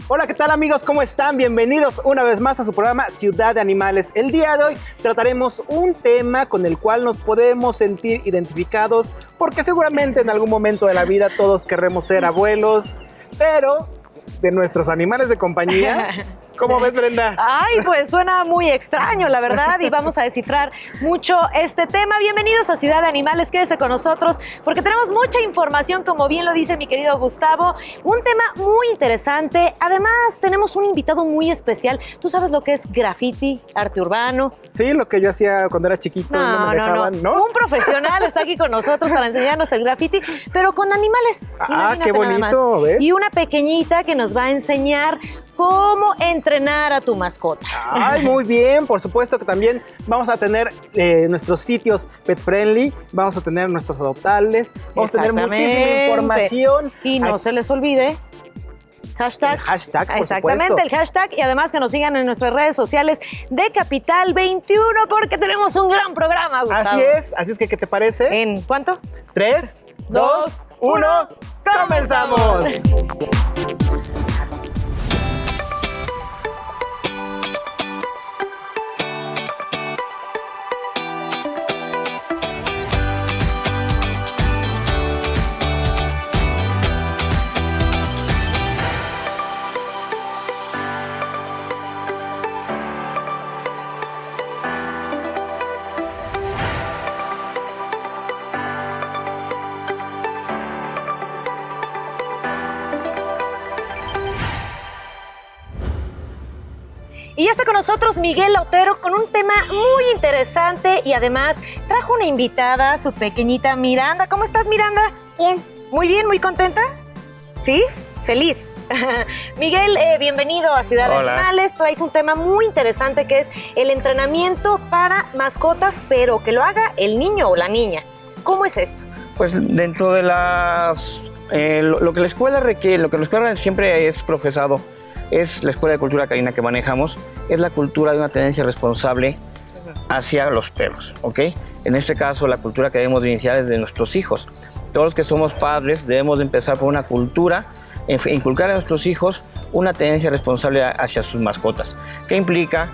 Hola, ¿qué tal amigos? ¿Cómo están? Bienvenidos una vez más a su programa Ciudad de Animales. El día de hoy trataremos un tema con el cual nos podemos sentir identificados porque seguramente en algún momento de la vida todos querremos ser abuelos, pero de nuestros animales de compañía. ¿Cómo ves, Brenda? Ay, pues suena muy extraño, la verdad, y vamos a descifrar mucho este tema. Bienvenidos a Ciudad de Animales, quédese con nosotros porque tenemos mucha información, como bien lo dice mi querido Gustavo, un tema muy interesante. Además, tenemos un invitado muy especial. ¿Tú sabes lo que es graffiti, arte urbano? Sí, lo que yo hacía cuando era chiquito y no me dejaban, ¿no? Un profesional está aquí con nosotros para enseñarnos el graffiti, pero con animales. Qué bonito, ¿ves? Y una pequeñita que nos va a enseñar cómo entrenar a tu mascota. Ay, muy bien. Por supuesto que también vamos a tener nuestros sitios pet friendly, vamos a tener nuestros adoptables, vamos a tener muchísima información. Y no se les olvide hashtag. El hashtag, por exactamente, supuesto. el hashtag. Y además que nos sigan en nuestras redes sociales de Capital 21 porque tenemos un gran programa, Gustavo. Así es que ¿qué te parece? ¿En cuánto? 3, 2, 1, ¡comenzamos! Y ya está con nosotros Miguel Otero con un tema muy interesante y además trajo una invitada, su pequeñita Miranda. ¿Cómo estás, Miranda? Bien. Muy bien, muy contenta. ¿Sí? Feliz. Miguel, bienvenido a Ciudad de Animales. Traes un tema muy interesante que es el entrenamiento para mascotas, pero que lo haga el niño o la niña. ¿Cómo es esto? Pues dentro de las... lo que la escuela requiere, lo que la escuela siempre es profesado, es la escuela de cultura canina que manejamos, es la cultura de una tenencia responsable hacia los perros, ¿ok? En este caso, la cultura que debemos de iniciar es de nuestros hijos. Todos los que somos padres debemos de empezar por una cultura, inculcar a nuestros hijos una tenencia responsable hacia sus mascotas, que implica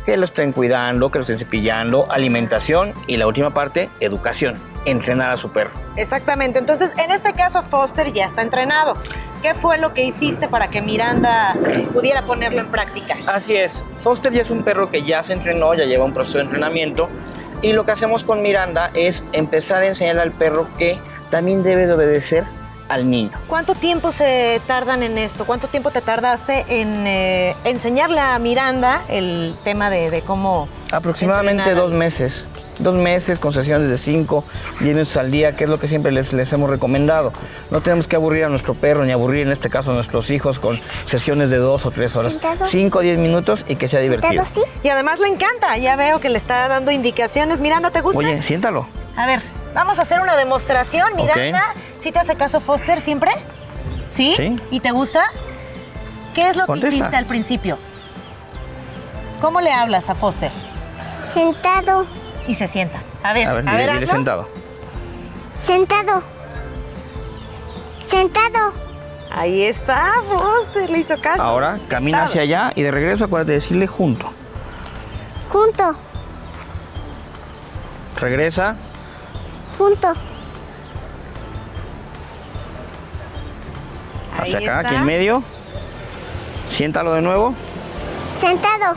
que lo estén cuidando, que lo estén cepillando, alimentación y la última parte, educación, entrenar a su perro. Exactamente. Entonces, en este caso, Foster ya está entrenado. ¿Qué fue lo que hiciste para que Miranda pudiera ponerlo en práctica? Así es. Foster ya es un perro que ya se entrenó, ya lleva un proceso de entrenamiento. Y lo que hacemos con Miranda es empezar a enseñarle al perro que también debe de obedecer al niño. ¿Cuánto tiempo se tardan en esto? ¿Cuánto tiempo te tardaste en enseñarle a Miranda el tema de cómo Aproximadamente entrenar? 2 meses. 2 meses con sesiones de 5, 10 minutos al día, que es lo que siempre les hemos recomendado. No tenemos que aburrir a nuestro perro, ni aburrir en este caso a nuestros hijos con sesiones de 2 o 3 horas. 5 o 10 minutos y que sea divertido. ¿Sí? Y además le encanta, ya veo que le está dando indicaciones. Miranda, ¿te gusta? Oye, siéntalo. A ver, vamos a hacer una demostración. Miranda, ¿sí te hace caso Foster siempre? ¿Sí? Sí. ¿Y te gusta? ¿Qué es lo Contesta. que hiciste al principio? ¿Cómo le hablas a Foster? Sentado. Y se sienta. A ver, Dile hazlo. sentado. Sentado. Sentado. Ahí está, Foster, le hizo caso. Ahora camina hacia allá y de regreso acuérdate de decirle junto. Junto. Regresa. Junto. Ahí Hacia acá, está. aquí en medio. Siéntalo de nuevo. Sentado.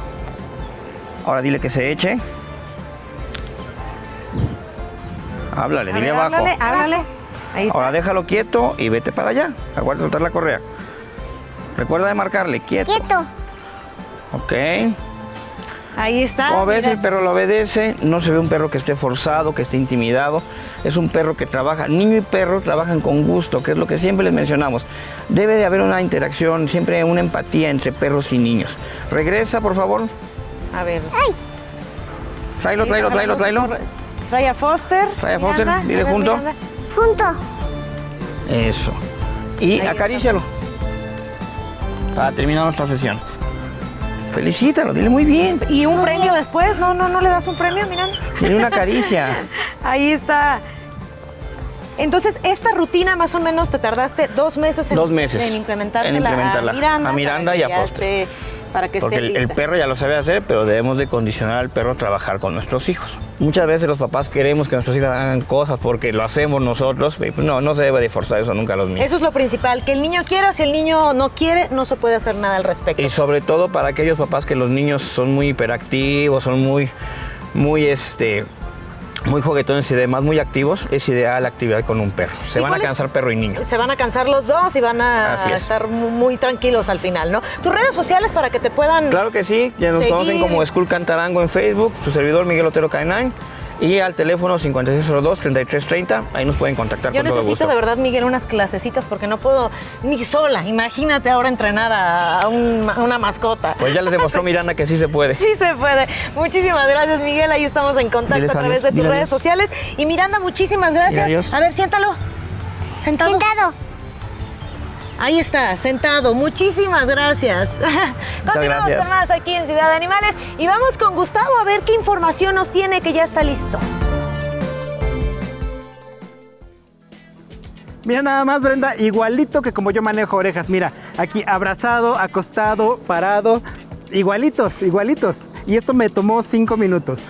Ahora dile que se eche. Háblale, A dile ver, abajo. háblale. Ahí está. Ahora déjalo quieto y vete para allá. Aguarda soltar la correa. Recuerda de marcarle, quieto. Quieto. Ok. Ahí está. Como ves, mira. el perro lo obedece. No se ve un perro que esté forzado, que esté intimidado. Es un perro que trabaja. Niño y perro trabajan con gusto, que es lo que siempre les mencionamos. Debe de haber una interacción, siempre una empatía entre perros y niños. Regresa, por favor. A ver. Tráelo. Trae a Foster. Trae a Foster, Miranda, dile a ver, junto. Miranda. Junto. Eso. Y Ahí acarícialo. Para terminar nuestra sesión. Felicítalo, dile muy bien. ¿Y un premio después? No le das un premio, Miranda. Dile una caricia. Ahí está. Entonces, esta rutina más o menos te tardaste 2 meses en, 2 meses en implementársela en implementarla a Miranda y a para que Foster. para que Porque esté el lista. perro ya lo sabe hacer, pero debemos de condicionar al perro a trabajar con nuestros hijos. Muchas veces los papás queremos que nuestros hijos hagan cosas porque lo hacemos nosotros. Pues no se debe de forzar eso nunca a los niños. Eso es lo principal, que el niño quiera. Si el niño no quiere, no se puede hacer nada al respecto. Y sobre todo para aquellos papás que los niños son muy hiperactivos, son muy juguetones y demás, muy activos, es ideal la actividad con un perro. Se van a cansar perro y niño. Se van a cansar los dos y van a estar muy tranquilos al final, ¿no? Tus redes sociales para que te puedan Claro que sí, ya nos seguir. conocen como School Cantarango en Facebook, su servidor Miguel Otero K9 y al teléfono 5602-3330, ahí nos pueden contactar Yo con todo necesito gusto. de verdad, Miguel, unas clasecitas porque no puedo ni sola. Imagínate ahora entrenar a una mascota. Pues ya les demostró Miranda que sí se puede. Sí se puede. Muchísimas gracias, Miguel. Ahí estamos en contacto Diles a través adiós, de tus dile redes adiós. sociales. Y Miranda, muchísimas gracias. Dile adiós. A ver, siéntalo. Sentado. Sentado. Ahí está, sentado. Muchísimas gracias. Continuamos gracias. con más aquí en Ciudad de Animales y vamos con Gustavo a ver qué información nos tiene, que ya está listo. Mira nada más, Brenda, igualito que como yo manejo orejas. Mira, aquí abrazado, acostado, parado. Igualitos, igualitos. Y esto me tomó 5 minutos.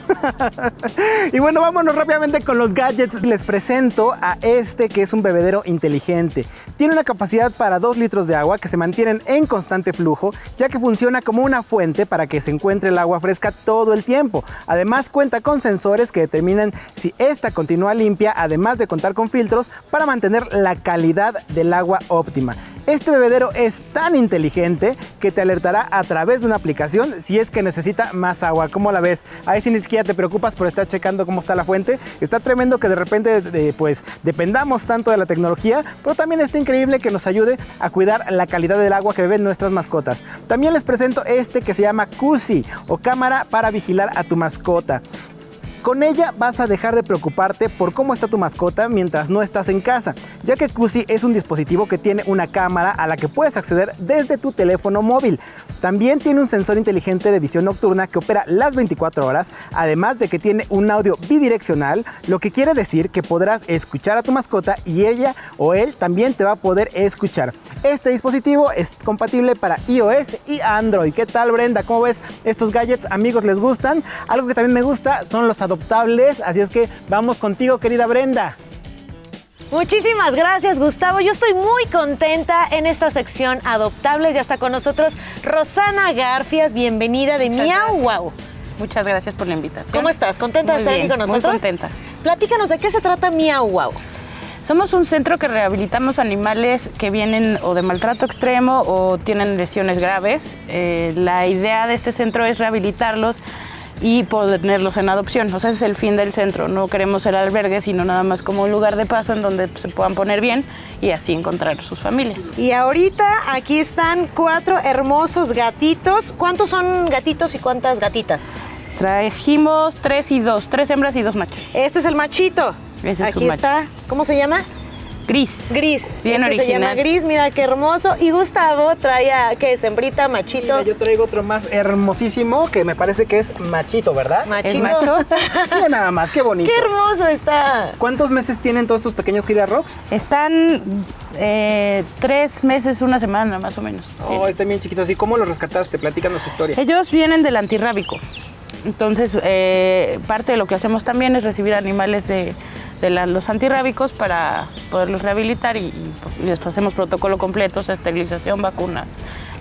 Y bueno, vámonos rápidamente con los gadgets. Les presento a este que es un bebedero inteligente. Tiene una capacidad para 2 litros de agua que se mantienen en constante flujo, ya que funciona como una fuente para que se encuentre el agua fresca todo el tiempo. Además, cuenta con sensores que determinan si esta continúa limpia, además de contar con filtros para mantener la calidad del agua óptima. Este bebedero es tan inteligente que te alertará a través de una aplicación si es que necesita más agua. ¿Cómo la ves? Ahí sí ni siquiera te preocupas por estar checando cómo está la fuente. Está tremendo que de repente pues dependamos tanto de la tecnología, pero también está increíble que nos ayude a cuidar la calidad del agua que beben nuestras mascotas. También les presento este que se llama Cusi, o cámara para vigilar a tu mascota. Con ella vas a dejar de preocuparte por cómo está tu mascota mientras no estás en casa, ya que Cusi es un dispositivo que tiene una cámara a la que puedes acceder desde tu teléfono móvil. También tiene un sensor inteligente de visión nocturna que opera las 24 horas, además de que tiene un audio bidireccional, lo que quiere decir que podrás escuchar a tu mascota y ella o él también te va a poder escuchar. Este dispositivo es compatible para iOS y Android. ¿Qué tal, Brenda? ¿Cómo ves estos gadgets? Amigos, ¿les gustan? Algo que también me gusta son los adoptables, así es que vamos contigo, querida Brenda. Muchísimas gracias, Gustavo. Yo estoy muy contenta en esta sección Adoptables. Ya está con nosotros Rosana Garfias. Bienvenida de Miau Wow. Muchas gracias por la invitación. ¿Cómo estás? ¿Contenta de Muy estar bien, aquí con nosotros? Muy contenta. Platícanos, ¿de qué se trata Miau Wow? Somos un centro que rehabilitamos animales que vienen o de maltrato extremo o tienen lesiones graves. La idea de este centro es rehabilitarlos y ponerlos en adopción. O sea, ese es el fin del centro. No queremos ser albergues, sino nada más como un lugar de paso en donde se puedan poner bien y así encontrar sus familias. Y ahorita aquí están 4 hermosos gatitos. ¿Cuántos son gatitos y cuántas gatitas? Trajimos 3 y 2, 3 hembras y 2 machos. Este es el machito. Ese es aquí un macho. está. ¿Cómo se llama? Gris. Gris. Bien Este se llama original. Gris, mira qué hermoso. Y Gustavo trae a, ¿qué es? Hembrita, machito. Mira, yo traigo otro más hermosísimo que me parece que es machito, ¿verdad? Machito. ¿Es macho? Mira nada más, qué bonito. Qué hermoso está. ¿Cuántos meses tienen todos estos pequeños Kira Rocks? Están 3 meses, 1 semana más o menos. Oh, están bien chiquitos. ¿Y cómo los rescataste? Platícanos su historia. Ellos vienen del antirrábico. Entonces, parte de lo que hacemos también es recibir animales de los antirrábicos para poderlos rehabilitar y les hacemos protocolo completo, o sea, esterilización, vacunas,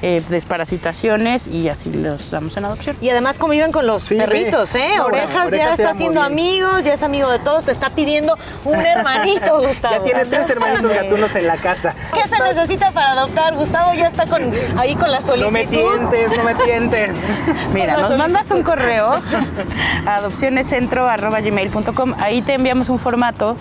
desparasitaciones y así los damos en adopción. Y además conviven con los Sí, perritos, ¿eh? no, bueno, Orejas ya Orejas está era haciendo muy bien. amigos, ya es amigo de todos, te está pidiendo un hermanito, Gustavo. Ya tiene 3 hermanitos gatunos en la casa. ¿Qué se necesita para adoptar? Gustavo ya está ahí con la solicitud. No me tientes, no me tientes. Mira, Con la nos mandas un correo a adopcionescentro@gmail.com. Ahí te enviamos un formato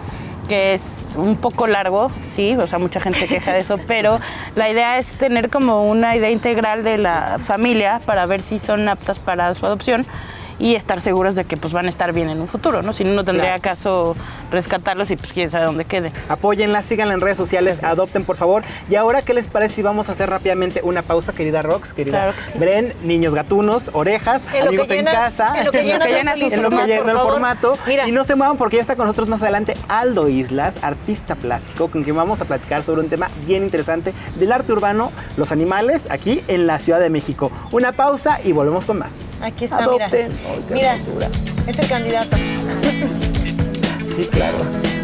que es un poco largo, sí, o sea, mucha gente se queja de eso, pero la idea es tener como una idea integral de la familia para ver si son aptas para su adopción y estar seguros de que pues van a estar bien en un futuro, ¿no? Si no, no tendría Claro. caso rescatarlos y pues quién sabe dónde queden. Apóyenla, síganla en redes sociales, adopten por favor. Y ahora, ¿qué les parece si vamos a hacer rápidamente una pausa, querida Rox, querida Claro que sí. Bren, niños gatunos, orejas, En lo amigos que llenas- en casa, en lo que llenas el en lo que formato, llena por el favor. formato. Mira. Y no se muevan porque ya está con nosotros más adelante Aldo Islas, artista plástico, con quien vamos a platicar sobre un tema bien interesante del arte urbano, los animales, aquí en la Ciudad de México. Una pausa y volvemos con más. Aquí está, Adopten. mira. Ay, qué Mira, hermosura. es el candidato. Sí, claro.